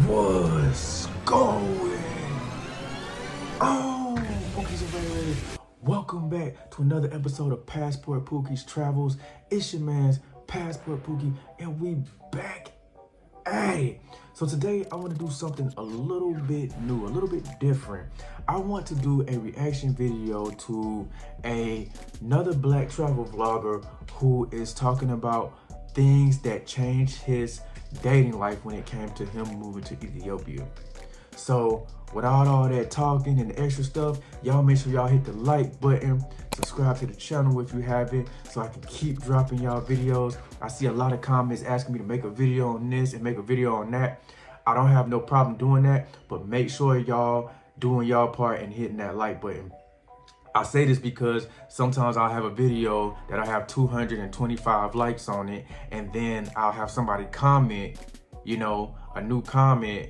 What's going on, Pookies and Ray? Welcome back to another episode of Passport Pookie's Travels. It's your man's Passport Pookie, and we back at it. So today I want to do something a little bit new, a little bit different. I want to do a reaction video to another black travel vlogger who is talking about things that changed his dating life when it came to him moving to Ethiopia. So without all that talking and the extra stuff, y'all make sure y'all hit the like button, subscribe to the channel if you haven't, so I can keep dropping y'all videos. I see a lot of comments asking me to make a video on this and make a video on that. I don't have no problem doing that, but make sure y'all doing y'all part and hitting that like button. I say this because sometimes I'll have a video that I have 225 likes on it, and then I'll have somebody comment, you know, a new comment,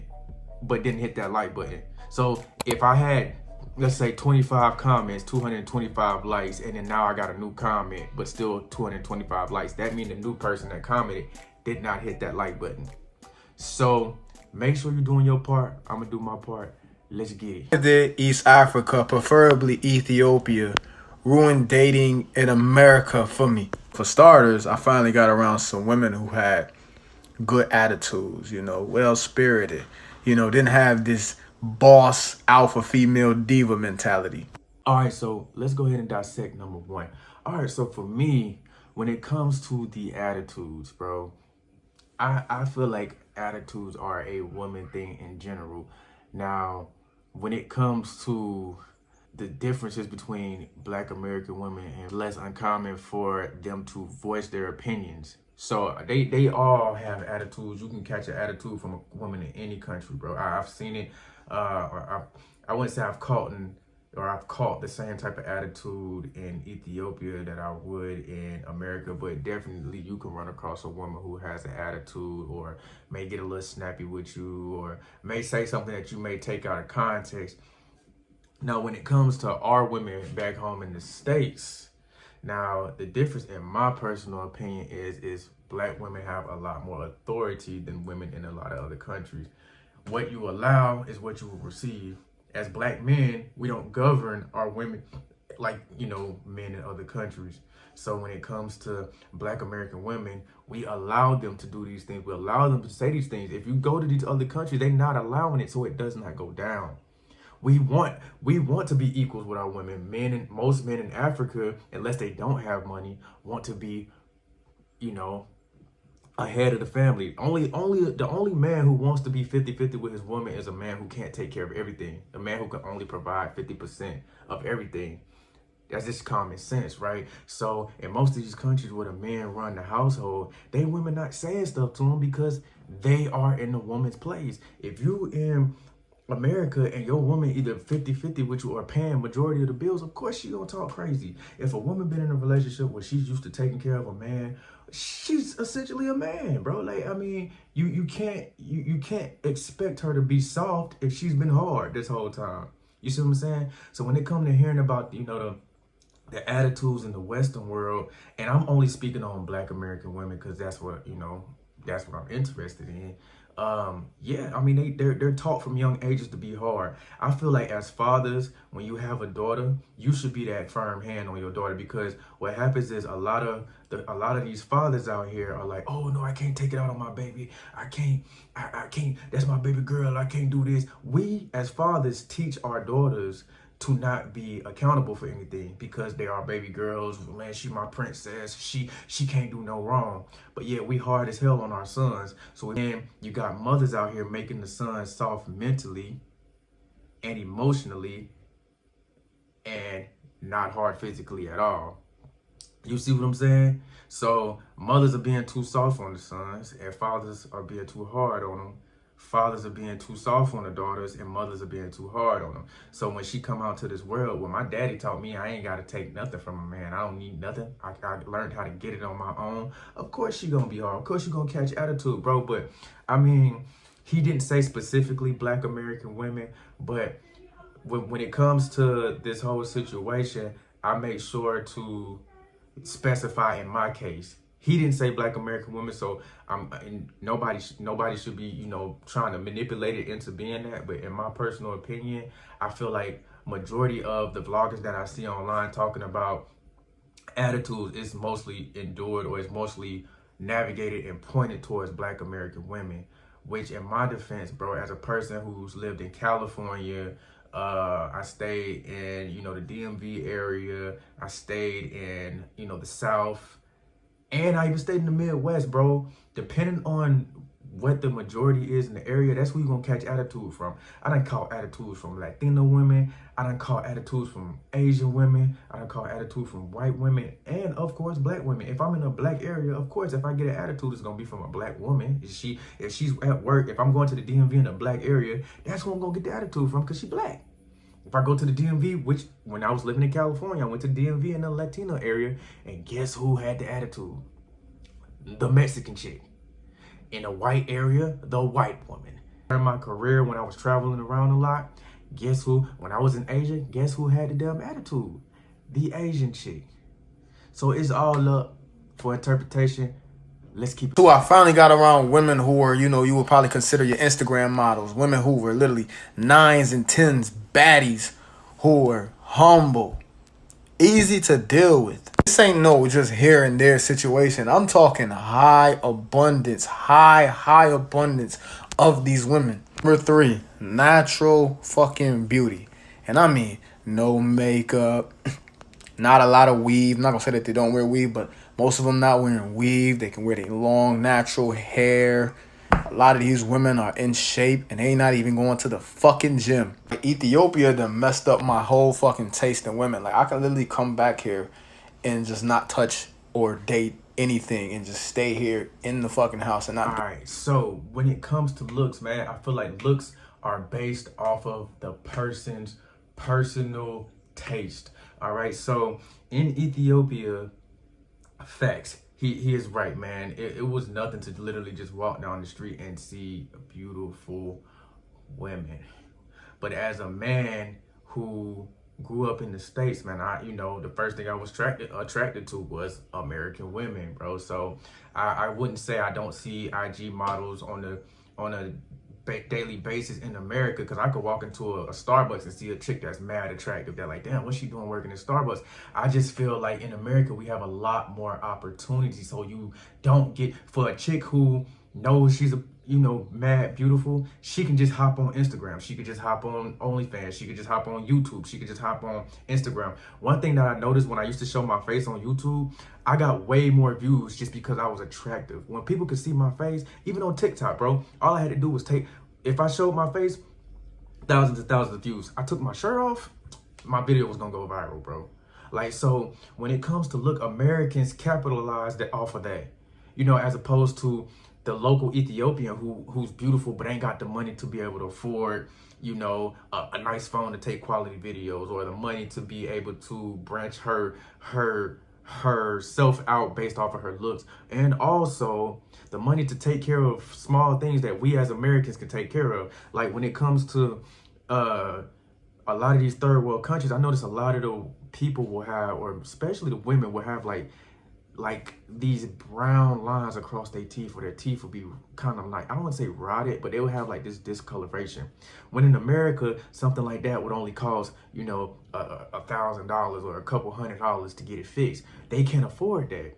but didn't hit that like button. So if I had, let's say 25 comments, 225 likes, and then now I got a new comment, but still 225 likes, that means the new person that commented did not hit that like button. So make sure you're doing your part. I'm gonna do my part. Let's get it. East Africa, preferably Ethiopia, ruined dating in America for me. For starters, I finally got around some women who had good attitudes, you know, well-spirited, you know, didn't have this boss alpha female diva mentality. All right, so let's go ahead and dissect number one. All right, so for me, when it comes to the attitudes, bro, I feel like attitudes are a woman thing in general. Now, when it comes to the differences between black American women, and less uncommon for them to voice their opinions. So they all have attitudes. You can catch an attitude from a woman in any country, bro. I've seen it. I wouldn't say I've caught the same type of attitude in Ethiopia that I would in America, but definitely you can run across a woman who has an attitude, or may get a little snappy with you, or may say something that you may take out of context. Now, when it comes to our women back home in the States, now the difference in my personal opinion is black women have a lot more authority than women in a lot of other countries. What you allow is what you will receive. As black men, we don't govern our women like, you know, men in other countries. So when it comes to black American women, we allow them to do these things. We allow them to say these things. If you go to these other countries, they're not allowing it, so it does not go down. We want to be equals with our women. Most men in Africa, unless they don't have money, want to be, you know, ahead of the family. The only man who wants to be 50-50 with his woman is a man who can't take care of everything. A man who can only provide 50% of everything. That's just common sense, right? So in most of these countries where the men run the household, they women not saying stuff to them because they are in the woman's place. If you in America and your woman either 50-50 with you or paying majority of the bills, of course she gonna talk crazy. If a woman been in a relationship where she's used to taking care of a man, she's essentially a man, bro. Like, I mean, you can't expect her to be soft if she's been hard this whole time. You see what I'm saying? So when it comes to hearing about, you know, the attitudes in the Western world, and I'm only speaking on black American women because that's what, you know, that's what I'm interested in. Yeah, I mean, they're taught from young ages to be hard. I feel like as fathers, when you have a daughter, you should be that firm hand on your daughter, because what happens is a lot of these fathers out here are like, oh no, I can't take it out on my baby. I can't, that's my baby girl. I can't do this. We as fathers teach our daughters to not be accountable for anything because they are baby girls. Man, she my princess. She can't do no wrong. But yet we hard as hell on our sons. So then you got mothers out here making the sons soft mentally and emotionally and not hard physically at all. You see what I'm saying? So mothers are being too soft on the sons and fathers are being too hard on them. Fathers are being too soft on the daughters and mothers are being too hard on them. So when she come out to this world, well, my daddy taught me I ain't got to take nothing from a man. I don't need nothing. I learned how to get it on my own. Of course she gonna be hard. Of course you gonna catch attitude, bro. But I mean, he didn't say specifically black American women, but when it comes to this whole situation, I make sure to specify in my case He didn't say black American women, so and nobody should be, you know, trying to manipulate it into being that. But in my personal opinion, I feel like majority of the vloggers that I see online talking about attitudes is mostly endured, or is mostly navigated and pointed towards black American women. Which, in my defense, bro, as a person who's lived in California, I stayed in, you know, the DMV area. I stayed in, you know, the South. And I even stayed in the Midwest, bro. Depending on what the majority is in the area, that's where you're going to catch attitude from. I done caught attitudes from Latino women. I done caught attitudes from Asian women. I done caught attitude from white women. And, of course, black women. If I'm in a black area, of course, if I get an attitude, it's going to be from a black woman. If she's at work, if I'm going to the DMV in a black area, that's who I'm going to get the attitude from, because she's black. If I go to the DMV, which when I was living in California, I went to the DMV in the Latino area, and guess who had the attitude? The Mexican chick. In a white area, the white woman. In my career, when I was traveling around a lot, guess who? When I was in Asia, guess who had the damn attitude? The Asian chick. So it's all up for interpretation. Let's keep it. So I finally got around women who were, you know, you would probably consider your Instagram models. Women who were literally 9s and 10s, baddies, who were humble, easy to deal with. This ain't no just here and there situation. I'm talking high abundance of these women. Number 3, natural fucking beauty. And I mean, no makeup, not a lot of weave. I'm not gonna say that they don't wear weave, but most of them not wearing weave. They can wear their long natural hair. A lot of these women are in shape and they not even going to the fucking gym. Ethiopia done messed up my whole fucking taste in women. Like, I can literally come back here and just not touch or date anything and just stay here in the fucking house and not. All right, so when it comes to looks, man, I feel like looks are based off of the person's personal taste. All right, so in Ethiopia, facts. He is right, man. It was nothing to literally just walk down the street and see beautiful women. But as a man who grew up in the States, man, you know, the first thing I was attracted to was American women, bro. So I wouldn't say I don't see IG models on a daily basis in America, because I could walk into a Starbucks and see a chick that's mad attractive. They're like, damn, what's she doing working at Starbucks? I just feel like in America we have a lot more opportunities, so you don't get, for a chick who knows she's a, you know, mad beautiful, she can just hop on Instagram, she could just hop on OnlyFans, she could just hop on YouTube, she could just hop on Instagram. One thing that I noticed when I used to show my face on YouTube, I got way more views just because I was attractive. When people could see my face, even on TikTok, bro, all I had to do was if I showed my face, thousands and thousands of views. I took my shirt off, my video was gonna go viral, bro. Like, so when it comes to look, Americans capitalize off of that, you know, as opposed to the local Ethiopian who's beautiful but ain't got the money to be able to afford, you know, a nice phone to take quality videos, or the money to be able to branch herself out based off of her looks, and also the money to take care of small things that we as Americans can take care of. Like when it comes to a lot of these third world countries, I notice a lot of the people will have, or especially the women will have like these brown lines across their teeth, or their teeth will be kind of like, I don't want to say rotted, but they will have like this discoloration. When in America, something like that would only cost, you know, $1,000 or a couple $100 to get it fixed. They can't afford that.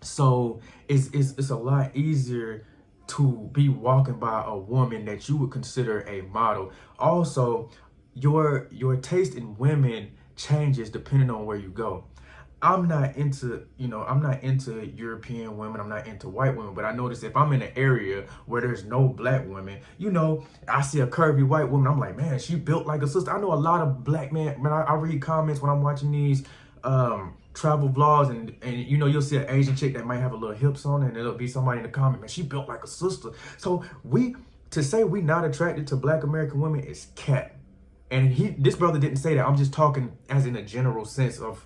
So it's a lot easier to be walking by a woman that you would consider a model. Also, your taste in women changes depending on where you go. I'm not into European women, I'm not into white women, but I notice if I'm in an area where there's no black women, you know, I see a curvy white woman, I'm like, man, she built like a sister. I know a lot of black men, man, I read comments when I'm watching these travel vlogs, and you know, you'll see an Asian chick that might have a little hips on, and it'll be somebody in the comment, man, she built like a sister. So to say we not attracted to black American women is cap. And this brother didn't say that. I'm just talking as in a general sense of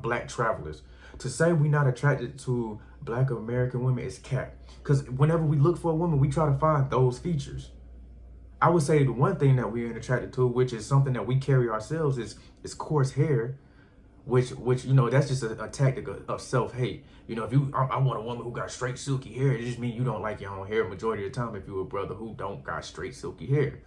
black travelers. To say we not attracted to black American women is cap. Because whenever we look for a woman, we try to find those features. I would say the one thing that we ain't attracted to, which is something that we carry ourselves, is coarse hair. which you know, that's just a tactic of self-hate. You know, if I want a woman who got straight silky hair, it just means you don't like your own hair majority of the time if you're a brother who don't got straight silky hair.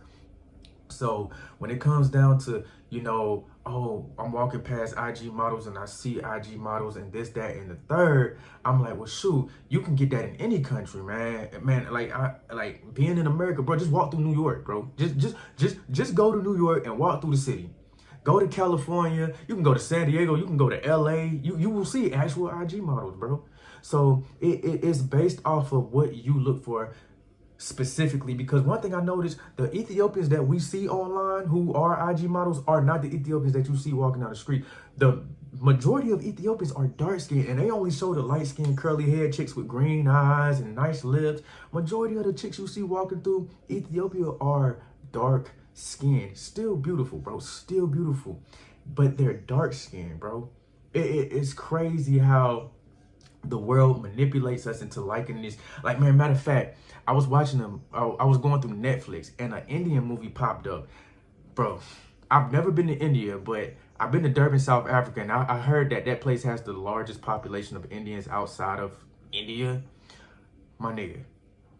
So when it comes down to, you know, oh, I'm walking past IG models and I see IG models and this, that, and the third, I'm like, well, shoot, you can get that in any country, man. Man, like being in America, bro. Just walk through New York, bro. Just go to New York and walk through the city. Go to California. You can go to San Diego. You can go to LA. You will see actual IG models, bro. So it's based off of what you look for specifically, because one thing I noticed, the Ethiopians that we see online who are IG models are not the Ethiopians that you see walking down the street. The majority of Ethiopians are dark skinned, and they only show the light skinned curly haired chicks with green eyes and nice lips. Majority of the chicks you see walking through Ethiopia are dark skinned. Still beautiful, bro. Still beautiful, but they're dark skinned, bro. It's crazy how the world manipulates us into liking this. Like, man, matter of fact, I was watching them. I was going through Netflix and an Indian movie popped up. Bro, I've never been to India, but I've been to Durban, South Africa, and I heard that place has the largest population of Indians outside of India. My nigga,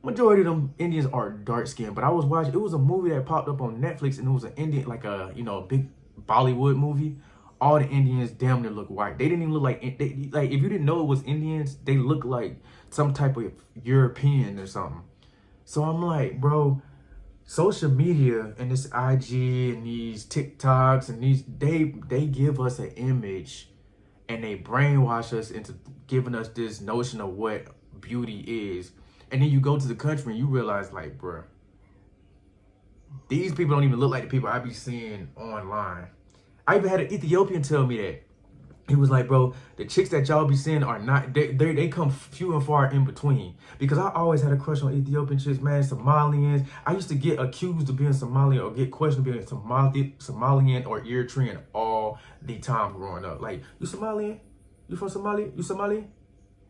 majority of them Indians are dark skinned, but I was watching, it was a movie that popped up on Netflix, and it was an Indian, like a, you know, a big Bollywood movie. All the Indians damn near look white. They didn't even look like, like if you didn't know it was Indians, they look like some type of European or something. So I'm like, bro, social media and this IG and these TikToks and these, they give us an image and they brainwash us into giving us this notion of what beauty is. And then you go to the country and you realize, like, bro, these people don't even look like the people I be seeing online. I even had an Ethiopian tell me that. He was like, bro, the chicks that y'all be seeing are not, they come few and far in between. Because I always had a crush on Ethiopian chicks, man, Somalians. I used to get accused of being Somalian or get questioned of being Somalian or Eritrean all the time growing up. Like, you Somalian? You from Somalia? You Somali?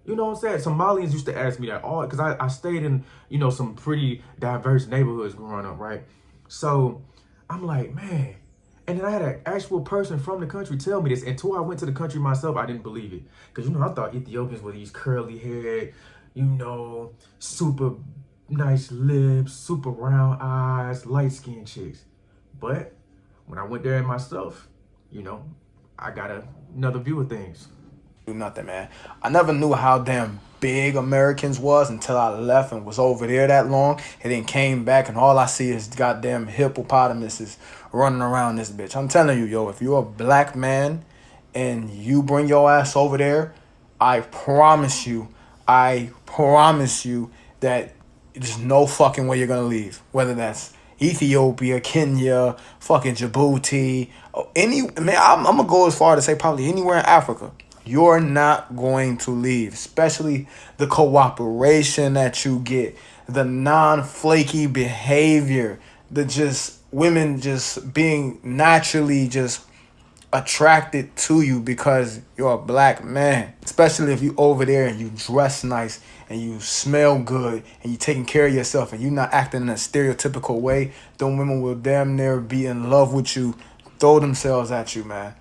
You know what I'm saying? Somalians used to ask me that all, because I stayed in, you know, some pretty diverse neighborhoods growing up, right? So I'm like, man. And then I had an actual person from the country tell me this. Until I went to the country myself, I didn't believe it. Because, you know, I thought Ethiopians were these curly haired, you know, super nice lips, super round eyes, light skinned chicks. But when I went there myself, you know, I got another view of things. Do nothing, man. I never knew how damn big Americans was until I left and was over there that long, and then came back and all I see is goddamn hippopotamuses running around this bitch. I'm telling you, yo, if you're a black man and you bring your ass over there, I promise you that there's no fucking way you're gonna leave. Whether that's Ethiopia, Kenya, fucking Djibouti, or I'm gonna go as far to say probably anywhere in Africa. You're not going to leave, especially the cooperation that you get, the non-flaky behavior, the just women just being naturally just attracted to you because you're a black man, especially if you over there and you dress nice and you smell good and you taking care of yourself and you're not acting in a stereotypical way. Them women will damn near be in love with you, throw themselves at you, man.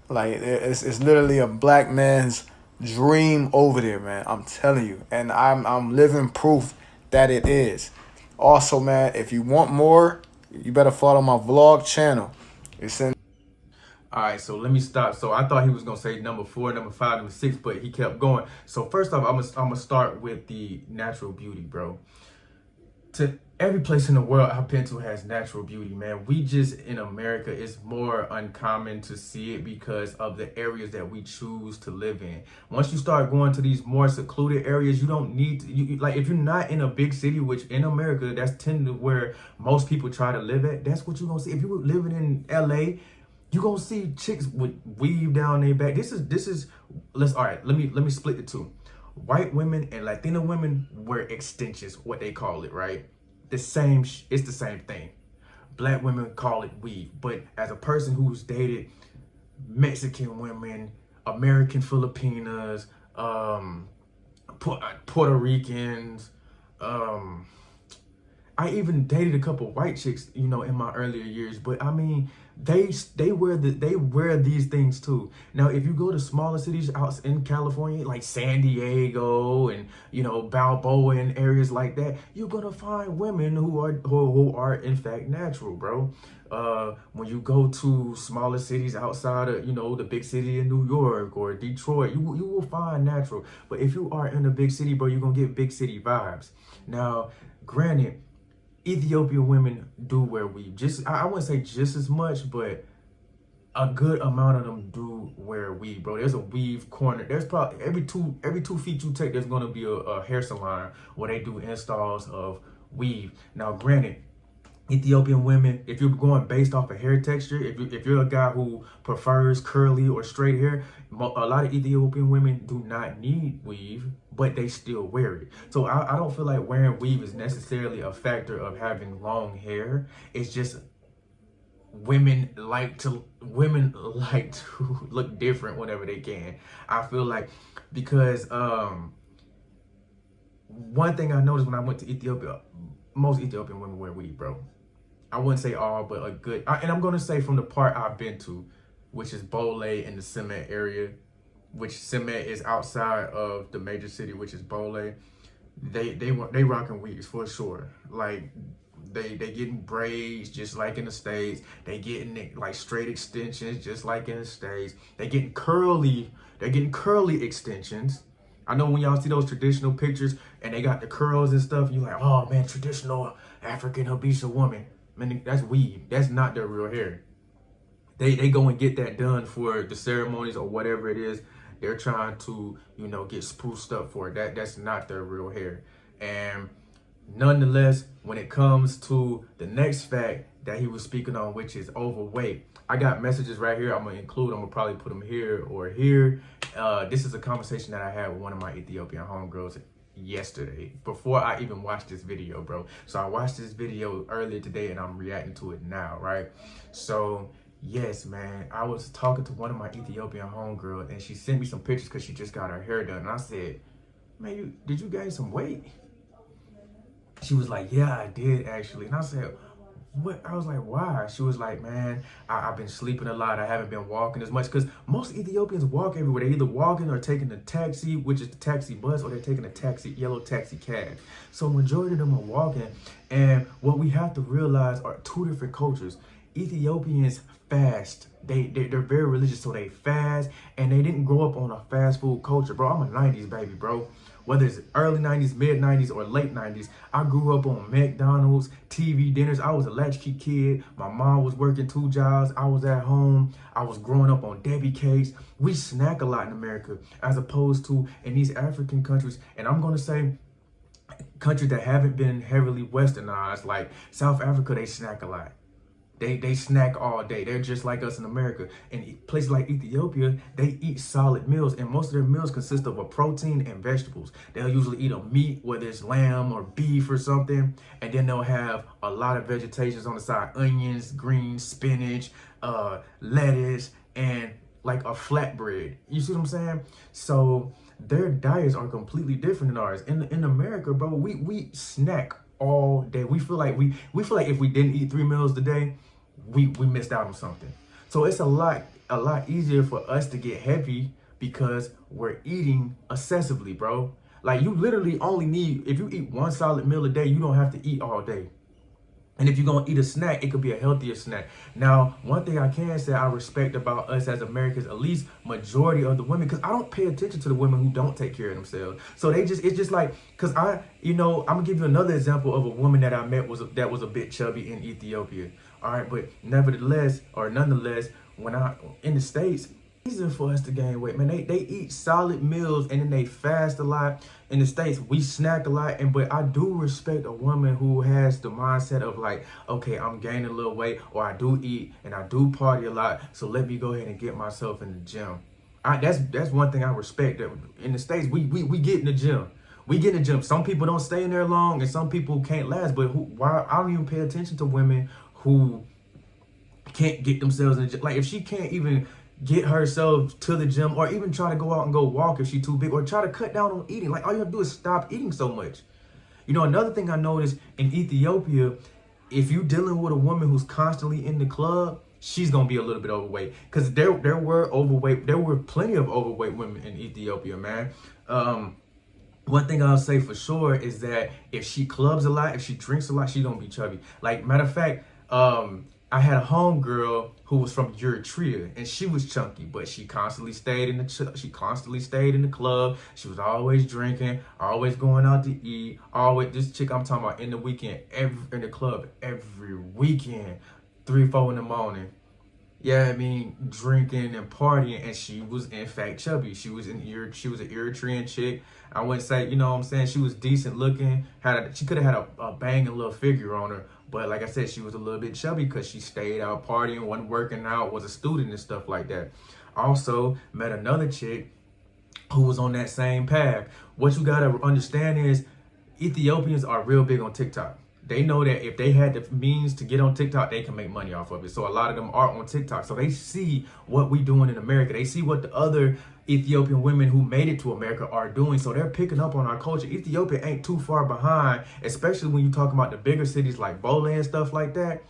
Like, it's literally a black man's dream over there, man. I'm telling you. And I'm living proof that it is. Also, man, if you want more, you better follow my vlog channel. It's in. All right, so let me stop. So I thought he was gonna say number 4, number 5, number 6, but he kept going. So first off, I'm gonna start with the natural beauty, bro. To every place in the world I've been to has natural beauty, man. We just, in America, it's more uncommon to see it because of the areas that we choose to live in. Once you start going to these more secluded areas, you don't need to, like, if you're not in a big city, which in America, that's tend to where most people try to live at, that's what you're gonna see. If you were living in LA, you're gonna see chicks with weave down their back. All right, let me split the two. White women and Latino women wear extensions, what they call it, right? It's the same thing. Black women call it weave, but as a person who's dated Mexican women, American Filipinas, Puerto Ricans, I even dated a couple white chicks, you know, in my earlier years. But I mean, they wear these things too. Now, if you go to smaller cities out in California, like San Diego and you know Balboa and areas like that, you're gonna find women who are in fact natural, bro. When you go to smaller cities outside of, you know, the big city in New York or Detroit, you will find natural. But if you are in a big city, bro, you're gonna get big city vibes. Now, granted, Ethiopian women do wear weave. Just I wouldn't say just as much, but a good amount of them do wear weave, bro. There's a weave corner. There's probably every 2 feet you take, there's gonna be a hair salon where they do installs of weave. Now, granted, Ethiopian women, if you're going based off of hair texture, if you're a guy who prefers curly or straight hair, a lot of Ethiopian women do not need weave, but they still wear it. So I don't feel like wearing weave is necessarily a factor of having long hair. It's just women like to look different whenever they can. I feel like because one thing I noticed when I went to Ethiopia, most Ethiopian women wear weave, bro. I wouldn't say all, but a good, and I'm gonna say from the part I've been to, which is Bole in the Semet area, which Semet is outside of the major city, which is Bole. They rocking weaves for sure. Like they getting braids just like in the States. They getting like straight extensions just like in the States. They're getting curly extensions. I know when y'all see those traditional pictures and they got the curls and stuff, you're like, oh man, traditional African Habesha woman. Man, that's weave. That's not their real hair. They go and get that done for the ceremonies or whatever it is. They're trying to, you know, get spruced up for it. That's not their real hair. And nonetheless, when it comes to the next fact that he was speaking on, which is overweight, I got messages right here. I'm gonna probably put them here or here. This is a conversation that I had with one of my Ethiopian homegirls yesterday before I even watched this video, bro. So I watched this video earlier today and I'm reacting to it now, right? So yes, man, I was talking to one of my Ethiopian homegirls and she sent me some pictures because she just got her hair done. And I said, man, did you gain some weight? She was like, yeah, I did actually. And I said, what? I was like, why? She was like, man, I've been sleeping a lot. I haven't been walking as much because most Ethiopians walk everywhere. They're either walking or taking the taxi, which is the taxi bus, or they're taking a yellow taxi cab. So majority of them are walking. And what we have to realize are two different cultures. Ethiopians fast. They're very religious, so they fast, and they didn't grow up on a fast food culture, bro. I'm a 90s baby, bro. Whether it's early 90s, mid 90s, or late 90s, I grew up on McDonald's, TV dinners. I was a latchkey kid. My mom was working 2 jobs. I was at home. I was growing up on Debbie cakes. We snack a lot in America as opposed to in these African countries. And I'm going to say countries that haven't been heavily westernized, like South Africa, they snack a lot. They snack all day. They're just like us in America. In places like Ethiopia, they eat solid meals, and most of their meals consist of a protein and vegetables. They'll usually eat a meat, whether it's lamb or beef or something, and then they'll have a lot of vegetations on the side: onions, greens, spinach, lettuce, and like a flatbread. You see what I'm saying? So their diets are completely different than ours. In America, bro, we snack all day. We feel like if we didn't eat 3 meals a day, we missed out on something. So it's a lot easier for us to get heavy because we're eating excessively, bro. Like you literally only need, if you eat 1 solid meal a day, you don't have to eat all day. And if you're gonna eat a snack, it could be a healthier snack. Now, one thing I can say I respect about us as Americans, at least majority of the women, because I don't pay attention to the women who don't take care of themselves. So it's just like, because I'm gonna give you another example of a woman that I met that was a bit chubby in Ethiopia. All right, but nonetheless, when I in the States, it's easier for us to gain weight, man. They eat solid meals and then they fast a lot. In the States, we snack a lot, but I do respect a woman who has the mindset of like, okay, I'm gaining a little weight, or I do eat and I do party a lot, so let me go ahead and get myself in the gym. That's one thing I respect. That in the States, we get in the gym. We get in the gym. Some people don't stay in there long, and some people can't last. But why? I don't even pay attention to women who can't get themselves in the gym. Like if she can't even get herself to the gym or even try to go out and go walk if she's too big, or try to cut down on eating. Like all you have to do is stop eating so much. You know, another thing I noticed in Ethiopia, if you dealing with a woman who's constantly in the club, she's gonna be a little bit overweight. Cause there were plenty of overweight women in Ethiopia, man. One thing I'll say for sure is that if she clubs a lot, if she drinks a lot, she gonna be chubby. Like, matter of fact, I had a homegirl who was from Eritrea, and she was chunky, but she constantly stayed in the club. She was always drinking, always going out to eat. Always, this chick I'm talking about, in the weekend, in the club every weekend, 3, 4 in the morning. Yeah, I mean, drinking and partying, and she was in fact chubby. She was an Eritrean chick. I wouldn't say, you know what I'm saying, she was decent looking. She could have had a banging little figure on her, but like I said, she was a little bit chubby because she stayed out partying, wasn't working out, was a student and stuff like that. Also met another chick who was on that same path. What you gotta understand is Ethiopians are real big on TikTok. They know that if they had the means to get on TikTok, they can make money off of it. So a lot of them are on TikTok. So they see what we doing in America. They see what the other Ethiopian women who made it to America are doing. So they're picking up on our culture. Ethiopia ain't too far behind, especially when you talk about the bigger cities like Bola and stuff like that.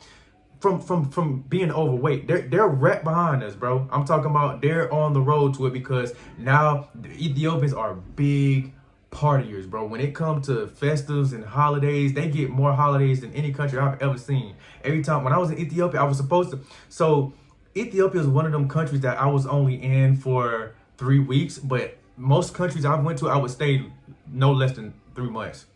From being overweight, they're right behind us, bro. I'm talking about they're on the road to it because now the Ethiopians are big partiers, bro. When it comes to festives and holidays, they get more holidays than any country I've ever seen. Every time when I was in Ethiopia, I was supposed to. So Ethiopia is one of them countries that I was only in for 3 weeks, but most countries I went to, I would stay no less than 3 months.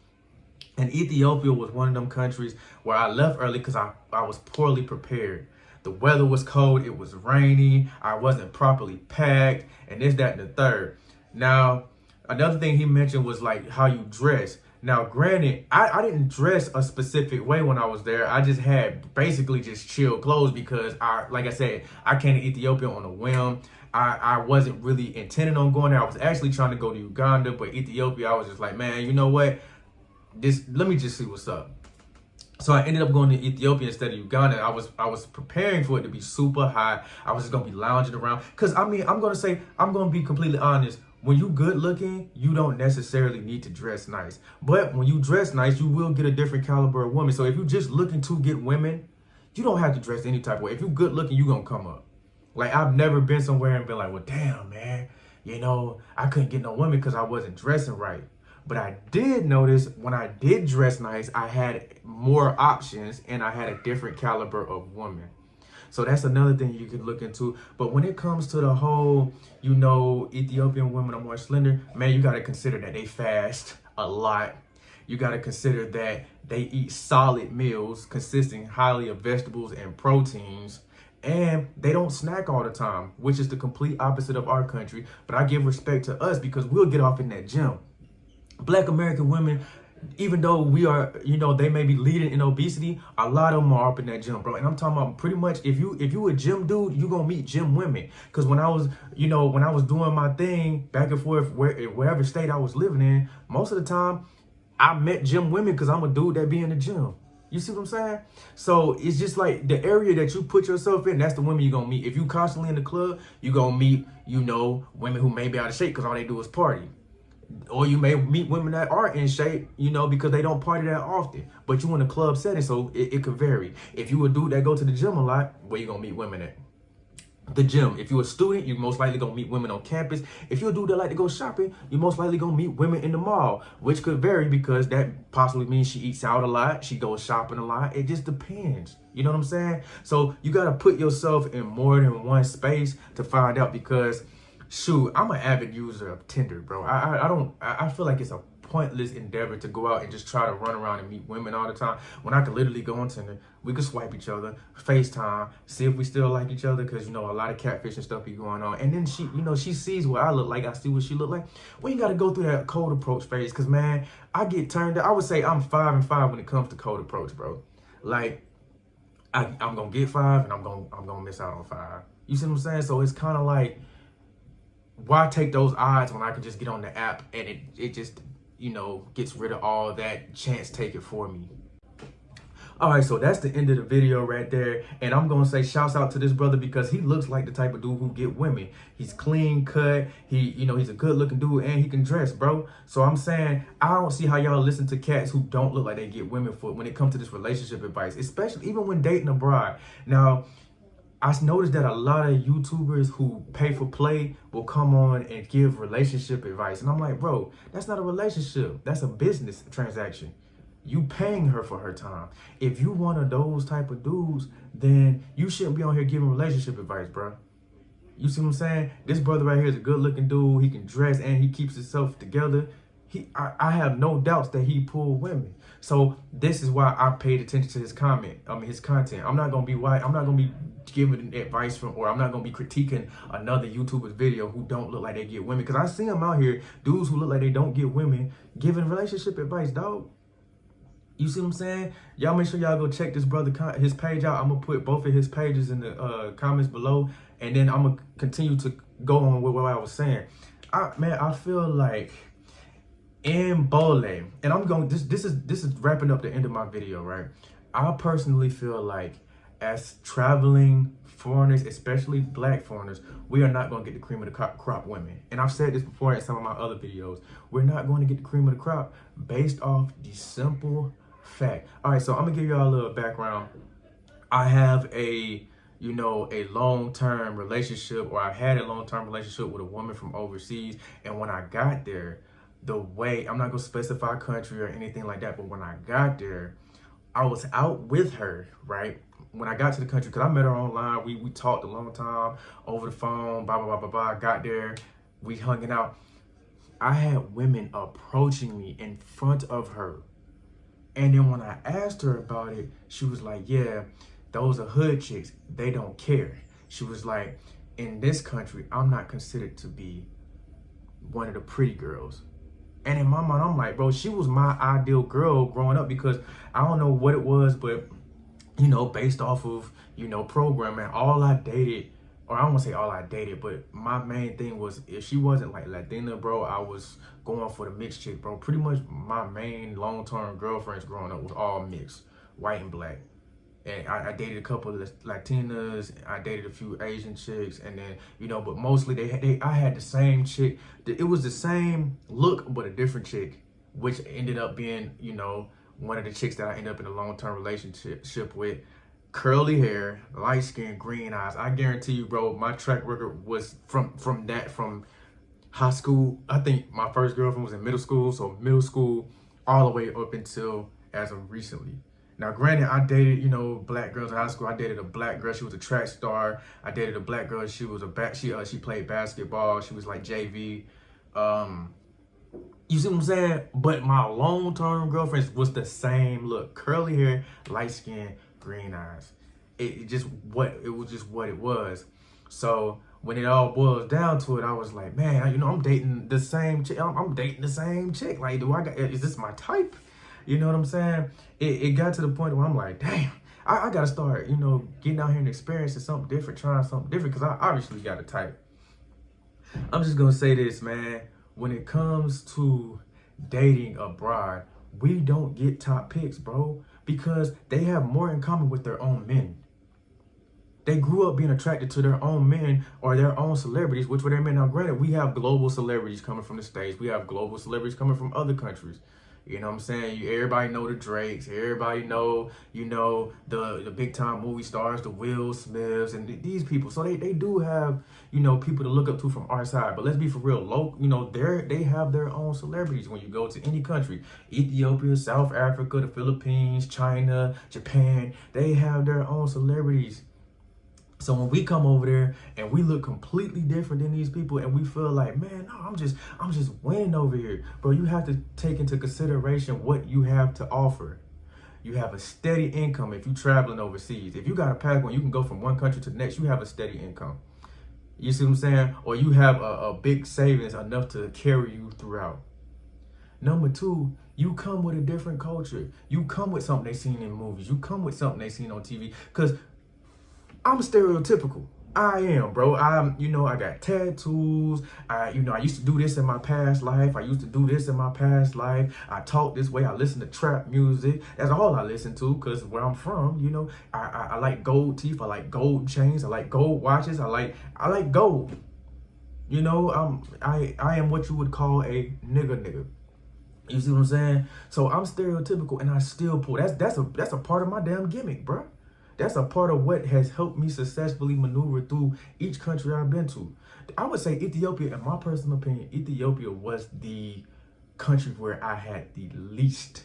And Ethiopia was one of them countries where I left early because I was poorly prepared. The weather was cold, it was rainy, I wasn't properly packed, and this, that, and the third. Now, another thing he mentioned was like how you dress. Now, granted, I didn't dress a specific way when I was there. I just had basically just chill clothes because like I said, I came to Ethiopia on a whim. I wasn't really intending on going there. I was actually trying to go to Uganda, but Ethiopia, I was just like, man, you know what? Let me just see what's up. So I ended up going to Ethiopia instead of Uganda. I was preparing for it to be super hot. I was just gonna be lounging around. Cause I mean, I'm gonna be completely honest. When you good looking, you don't necessarily need to dress nice. But when you dress nice, you will get a different caliber of woman. So if you're just looking to get women, you don't have to dress any type of way. If you're good looking, you gonna come up. Like, I've never been somewhere and been like, well, damn, man, you know, I couldn't get no women because I wasn't dressing right. But I did notice when I did dress nice, I had more options and I had a different caliber of woman. So that's another thing you could look into. But when it comes to the whole, you know, Ethiopian women are more slender, man, you got to consider that they fast a lot. You got to consider that they eat solid meals consisting highly of vegetables and proteins. And they don't snack all the time, which is the complete opposite of our country. But I give respect to us because we'll get off in that gym. Black American women, even though we are, you know, they may be leading in obesity, a lot of them are up in that gym, bro. And I'm talking about pretty much if you a gym dude, you gonna meet gym women. Cause when I was doing my thing back and forth wherever state I was living in, most of the time I met gym women because I'm a dude that be in the gym. You see what I'm saying? So it's just like the area that you put yourself in, that's the women you're gonna meet. If you constantly in the club, you're gonna meet, you know, women who may be out of shape because all they do is party. Or you may meet women that are in shape, you know, because they don't party that often. But you in a club setting, so it could vary. If you a dude that go to the gym a lot, where you gonna meet women at? The gym. If you're a student, you most likely gonna meet women on campus. If you're a dude that like to go shopping, you most likely gonna meet women in the mall, which could vary because that possibly means she eats out a lot, she goes shopping a lot. It just depends. You know what I'm saying? So you gotta put yourself in more than one space to find out because shoot, I'm an avid user of Tinder, bro. I feel like it's a pointless endeavor to go out and just try to run around and meet women all the time when I could literally go on Tinder. We could swipe each other, FaceTime, see if we still like each other because, you know, a lot of catfish and stuff be going on. And then she, you know, she sees what I look like. I see what she look like. Well, you got to go through that cold approach phase because, man, I get turned. I would say I'm 5 and 5 when it comes to cold approach, bro. Like, I'm going to get 5 and I'm going to miss out on 5. You see what I'm saying? So it's kind of like, why take those odds when I could just get on the app and it just, you know, gets rid of all that chance take it for me. All right, so that's the end of the video right there. And I'm going to say shouts out to this brother because he looks like the type of dude who get women. He's clean cut. He's a good looking dude and he can dress, bro. So I'm saying I don't see how y'all listen to cats who don't look like they get women for when it comes to this relationship advice, especially even when dating a bride. Now, I noticed that a lot of YouTubers who pay for play will come on and give relationship advice. And I'm like, bro, that's not a relationship. That's a business transaction. You paying her for her time. If you one of those type of dudes, then you shouldn't be on here giving relationship advice, bro. You see what I'm saying? This brother right here is a good looking dude. He can dress and he keeps himself together. I have no doubts that he pulled women. So this is why I paid attention to his content. I'm not gonna be white. I'm not gonna be giving advice from, or I'm not gonna be critiquing another YouTuber's video who don't look like they get women. Cause I see them out here, dudes who look like they don't get women, giving relationship advice, dog. You see what I'm saying? Y'all make sure y'all go check this brother, his page out. I'm gonna put both of his pages in the comments below, and then I'm gonna continue to go on with what I was saying. I feel like in Bole, and I'm going. This is wrapping up the end of my video, right? I personally feel like as traveling foreigners, especially black foreigners, we are not going to get the cream of the crop women. And I've said this before in some of my other videos. We're not going to get the cream of the crop based off the simple fact. All right, so I'm gonna give y'all a little background. I have a long-term relationship, or I had a long-term relationship with a woman from overseas. And when I got there, I'm not gonna specify country or anything like that, but when I got there, I was out with her, right? When I got to the country, because I met her online, we talked a long time over the phone, blah, blah, blah, blah, blah. I got there, we hung out. I had women approaching me in front of her. And then when I asked her about it, she was like, yeah, those are hood chicks. They don't care. She was like, in this country, I'm not considered to be one of the pretty girls. And in my mind, I'm like, bro, she was my ideal girl growing up, because I don't know what it was, but, based off of, programming, all I dated, or I don't want to say all I dated, but my main thing was, if she wasn't like Latina, bro, I was going for the mixed chick, bro. Pretty much my main long-term girlfriends growing up was all mixed, white and black. And I dated a couple of Latinas, I dated a few Asian chicks, and then, but mostly I had the same chick. It was the same look, but a different chick, which ended up being, one of the chicks that I ended up in a long-term relationship with. Curly hair, light skin, green eyes. I guarantee you, bro, my track record was from high school. I think my first girlfriend was in middle school, so middle school all the way up until as of recently. Now, granted, I dated, black girls in high school. I dated a black girl. She was a track star. I dated a black girl. She was she played basketball. She was like JV. You see what I'm saying? But my long-term girlfriends was the same look: curly hair, light skin, green eyes. It was just what it was. So when it all boils down to it, I was like, man, I'm dating the same chick. I'm dating the same chick. Like, is this my type? You know what I'm saying? It got to the point where I'm like, damn, I got to start, getting out here and experiencing something different, trying something different, because I obviously got a type. I'm just going to say this, man. When it comes to dating a bride, we don't get top picks, bro, because they have more in common with their own men. They grew up being attracted to their own men or their own celebrities, which were their men. Now, granted, we have global celebrities coming from the States. We have global celebrities coming from other countries. You know what I'm saying? Everybody know the Drakes. Everybody know, the big time movie stars, the Will Smiths, and these people. So they do have, people to look up to from our side. But let's be for real. They have their own celebrities when you go to any country. Ethiopia, South Africa, the Philippines, China, Japan. They have their own celebrities. So when we come over there and we look completely different than these people, and we feel like, man, no, I'm just winning over here. Bro, you have to take into consideration what you have to offer. You have a steady income if you're traveling overseas. If you got a pack when you can go from one country to the next, you have a steady income. You see what I'm saying? Or you have a big savings enough to carry you throughout. Number two, you come with a different culture. You come with something they seen in movies. You come with something they seen on TV. Because I'm stereotypical. I am, bro. I got tattoos. I used to do this in my past life. I used to do this in my past life. I talk this way. I listen to trap music. That's all I listen to, because where I'm from, I like gold teeth. I like gold chains. I like gold watches. I like gold. I am what you would call a nigga. You see what I'm saying? So I'm stereotypical, and I still pull. That's a part of my damn gimmick, bro. That's a part of what has helped me successfully maneuver through each country I've been to. I would say Ethiopia, in my personal opinion, Ethiopia was the country where I had the least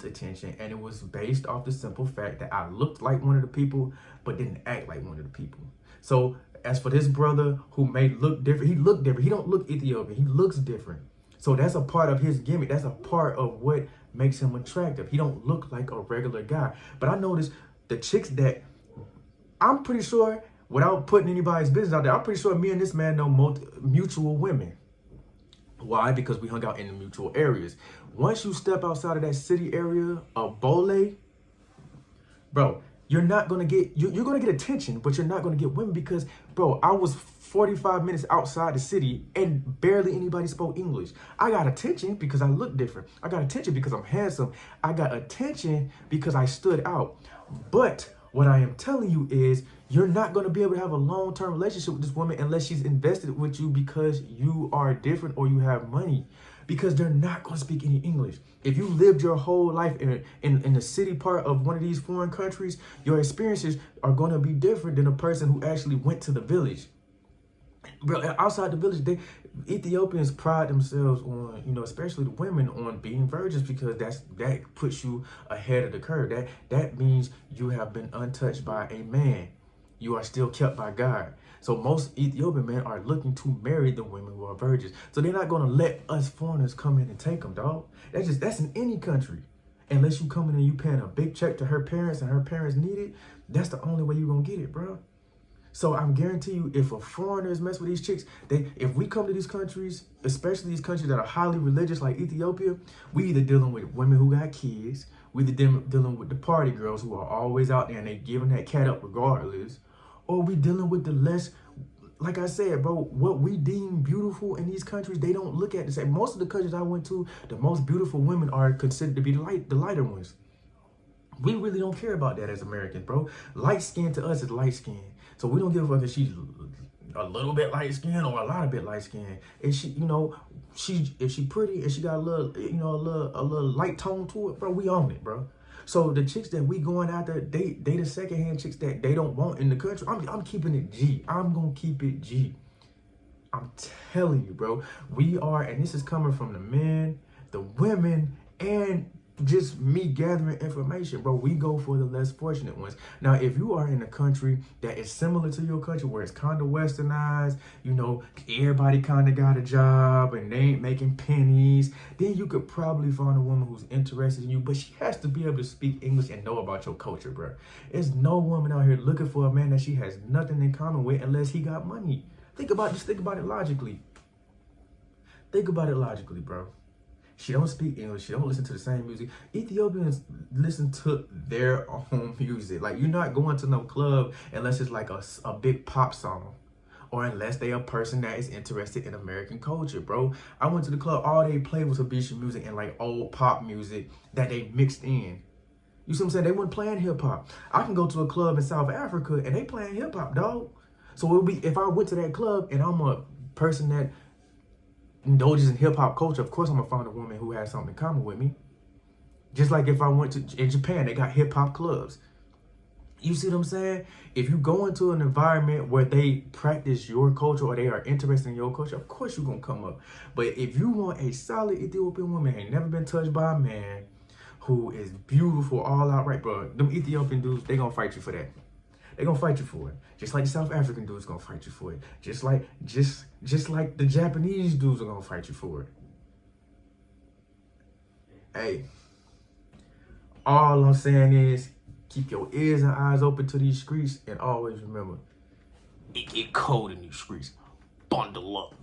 attention, and it was based off the simple fact that I looked like one of the people, but didn't act like one of the people. So as for this brother who may look different, he looked different. He don't look Ethiopian. He looks different. So that's a part of his gimmick. That's a part of what makes him attractive. He don't look like a regular guy. But I noticed the chicks that I'm pretty sure, without putting anybody's business out there, I'm pretty sure me and this man know mutual women. Why? Because we hung out in the mutual areas. Once you step outside of that city area of Bole, bro, you're not gonna get you're gonna get attention, but you're not gonna get women because, bro, I was 45 minutes outside the city and barely anybody spoke English. I got attention because I look different. I got attention because I'm handsome. I got attention because I stood out. But what I am telling you is you're not going to be able to have a long-term relationship with this woman unless she's invested with you because you are different or you have money, because they're not going to speak any English. If you lived your whole life in the city part of one of these foreign countries, your experiences are going to be different than a person who actually went to the village. Bro, outside the village, Ethiopians pride themselves on, especially the women, on being virgins, because that puts you ahead of the curve. That means you have been untouched by a man. You are still kept by God. So most Ethiopian men are looking to marry the women who are virgins. So they're not gonna let us foreigners come in and take them, dog. That's in any country. Unless you come in and you paying a big check to her parents and her parents need it, that's the only way you're gonna get it, bro. So I'm guarantee you, if a foreigner is messing with these chicks, if we come to these countries, especially these countries that are highly religious like Ethiopia, we either dealing with women who got kids, we either dealing with the party girls who are always out there and they giving that cat up regardless, or we dealing with the less, like I said, bro, what we deem beautiful in these countries, they don't look at the same. Most of the countries I went to, the most beautiful women are considered to be the lighter ones. We really don't care about that as Americans, bro. Light skin to us is light skin. So we don't give a fuck if she's a little bit light skin or a lot of bit light skin. If she pretty and she got a little light tone to it, bro, we own it, bro. So the chicks that we going after, they the secondhand chicks that they don't want in the country. I'm keeping it G. I'm gonna keep it G. I'm telling you, bro. We are, and this is coming from the men, the women, and just me gathering information, bro. We go for the less fortunate ones. Now, if you are in a country that is similar to your country, where it's kind of westernized, everybody kind of got a job and they ain't making pennies, then you could probably find a woman who's interested in you, but she has to be able to speak English and know about your culture, bro. There's no woman out here looking for a man that she has nothing in common with unless he got money. Think about it logically. Think about it logically, bro. She don't speak English. She don't listen to the same music. Ethiopians listen to their own music. Like, you're not going to no club unless it's like a big pop song, or unless they a person that is interested in American culture, bro. I went to the club, all they played was Habesha music and like old pop music that they mixed in. You see what I'm saying? They weren't playing hip hop. I can go to a club in South Africa and they playing hip hop, dog. So it'll be, if I went to that club and I'm a person that indulges in hip hop culture, of course I'm gonna find a woman who has something in common with me. Just like if I went to in Japan, they got hip hop clubs. You see what I'm saying? If you go into an environment where they practice your culture or they are interested in your culture, of course you're gonna come up. But if you want a solid Ethiopian woman, ain't never been touched by a man, who is beautiful all out right, bro, them Ethiopian dudes, they gonna fight you for that. They're gonna fight you for it. Just like the South African dudes gonna fight you for it. Just like the Japanese dudes are gonna fight you for it. Hey, all I'm saying is keep your ears and eyes open to these streets, and always remember, it get cold in these streets. Bundle up.